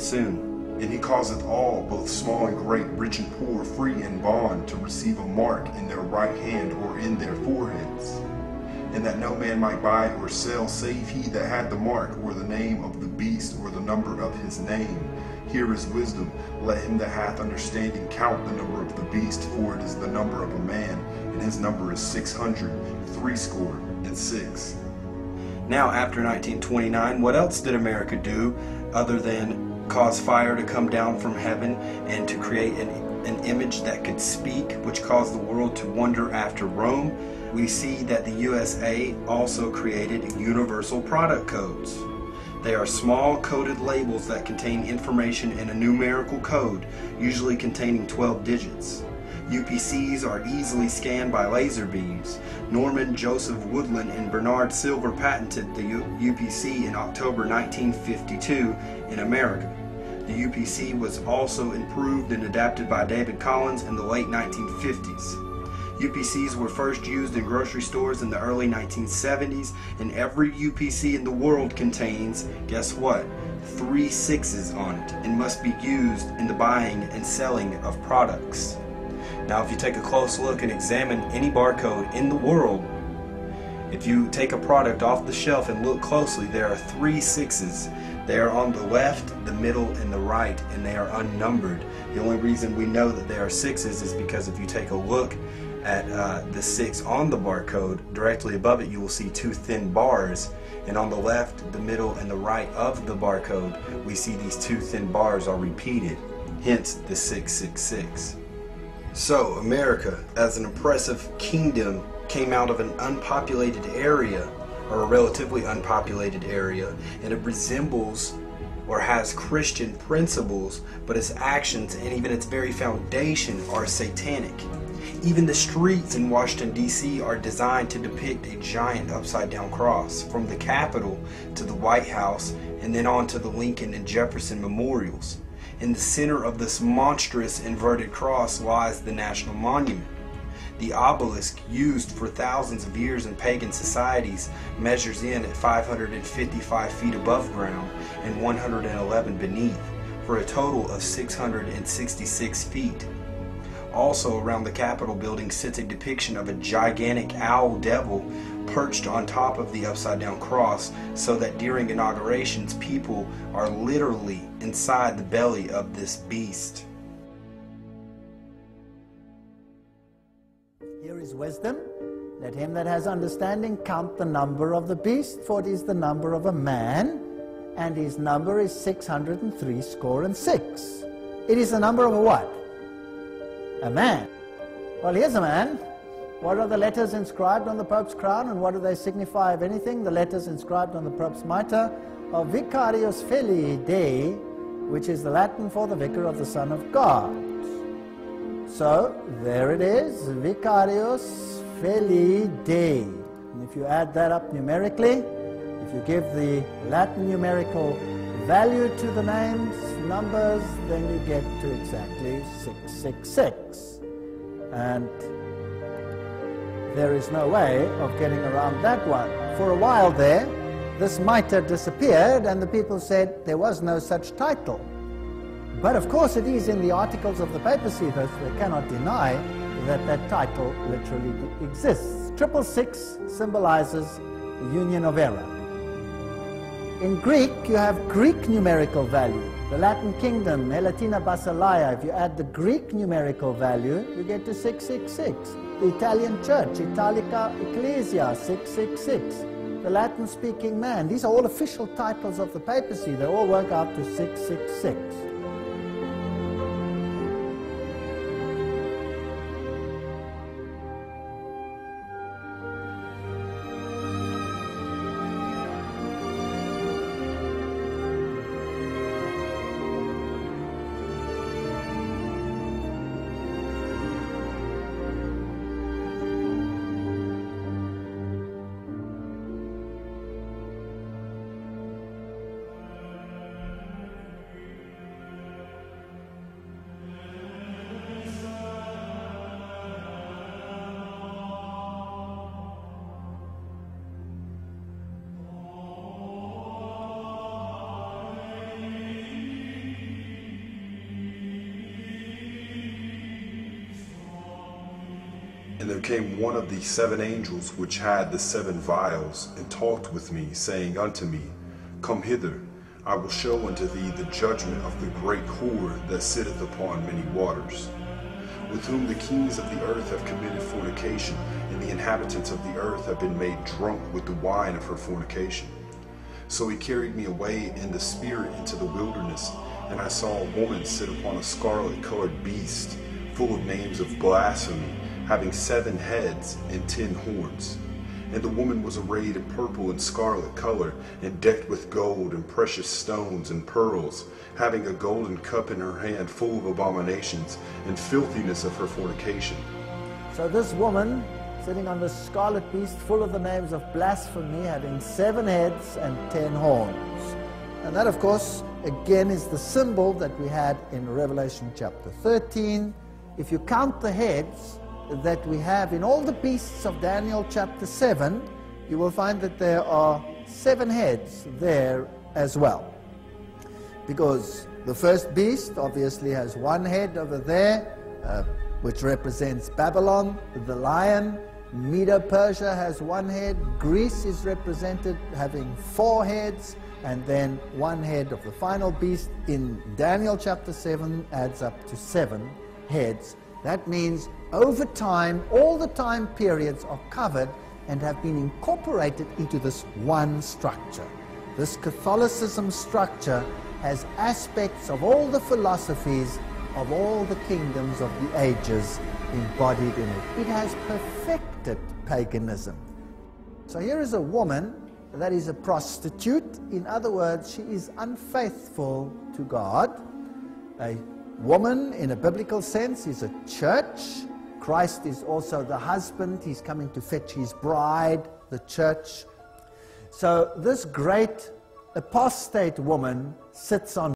soon. And he causeth all, both small and great, rich and poor, free and bond, to receive a mark in their right hand or in their foreheads. And that no man might buy or sell, save he that had the mark, or the name of the beast, or the number of his name. Here is wisdom. Let him that hath understanding count the number of the beast, for it is the number of a man, and his number is 666. Now, after 1929, what else did America do other than cause fire to come down from heaven and to create an image that could speak, which caused the world to wonder after Rome? We see that the USA also created universal product codes. They are small coded labels that contain information in a numerical code, usually containing 12 digits. UPCs are easily scanned by laser beams. Norman Joseph Woodland and Bernard Silver patented the UPC in October 1952 in America. The UPC was also improved and adapted by David Collins in the late 1950s. UPCs were first used in grocery stores in the early 1970s, and every UPC in the world contains, guess what, 3 sixes on it, and must be used in the buying and selling of products. Now, if you take a close look and examine any barcode in the world, if you take a product off the shelf and look closely, there are 3 sixes. They are on the left, the middle, and the right, and they are unnumbered. The only reason we know that they are sixes is because if you take a look at the 6 on the barcode, directly above it you will see 2 thin bars, and on the left, the middle, and the right of the barcode we see these 2 thin bars are repeated, hence the 666. So America, as an oppressive kingdom, came out of an unpopulated area, or a relatively unpopulated area, and it resembles or has Christian principles, but its actions and even its very foundation are satanic. Even the streets in Washington, D.C. are designed to depict a giant upside-down cross, from the Capitol to the White House, and then on to the Lincoln and Jefferson memorials. In the center of this monstrous inverted cross lies the National Monument. The obelisk, used for thousands of years in pagan societies, measures in at 555 feet above ground and 111 beneath, for a total of 666 feet. Also around the Capitol building sits a depiction of a gigantic owl devil perched on top of the upside-down cross, so that during inaugurations people are literally inside the belly of this beast. Here is wisdom. Let him that has understanding count the number of the beast, for it is the number of a man, and his number is 666. It is the number of a what? A man. Well, here's a man. What are the letters inscribed on the Pope's crown, and what do they signify, if anything? The letters inscribed on the Pope's mitre are Vicarius Filii Dei, which is the Latin for the Vicar of the Son of God. So, there it is, Vicarius Filii Dei. And if you add that up numerically, if you give the Latin numerical value to the names, numbers, then you get to exactly 666. And there is no way of getting around that one. For a while there, this mitre disappeared, and the people said there was no such title. But of course it is in the articles of the papacy, though they cannot deny that that title literally exists. 666 symbolizes the union of error. In Greek, you have Greek numerical value. The Latin kingdom, Elatina Basileia, if you add the Greek numerical value, you get to 666. The Italian church, Italica Ecclesia, 666. The Latin-speaking man, these are all official titles of the papacy. They all work out to 666. And there came one of the 7 angels which had the 7 vials, and talked with me, saying unto me, Come hither, I will show unto thee the judgment of the great whore that sitteth upon many waters, with whom the kings of the earth have committed fornication, and the inhabitants of the earth have been made drunk with the wine of her fornication. So he carried me away in the spirit into the wilderness, and I saw a woman sit upon a scarlet-colored beast, full of names of blasphemy, having 7 heads and 10 horns. And the woman was arrayed in purple and scarlet color, and decked with gold and precious stones and pearls, having a golden cup in her hand full of abominations and filthiness of her fornication. So this woman, sitting on the scarlet beast, full of the names of blasphemy, having 7 heads and 10 horns. And that, of course, again is the symbol that we had in Revelation chapter 13. If you count the heads that we have in all the beasts of Daniel chapter 7, you will find that there are 7 heads there as well. Because the first beast obviously has 1 head over there, which represents Babylon, the lion. Medo-Persia has 1 head. Greece is represented having 4 heads, and then 1 head of the final beast in Daniel chapter 7 adds up to 7 heads. That means over time, all the time periods are covered and have been incorporated into this one structure. This Catholicism structure has aspects of all the philosophies of all the kingdoms of the ages embodied in it. It has perfected paganism. So here is a woman that is a prostitute. In other words, she is unfaithful to God. A woman, in a biblical sense, is a church. Christ is also the husband. He's coming to fetch his bride, the church. So this great apostate woman sits on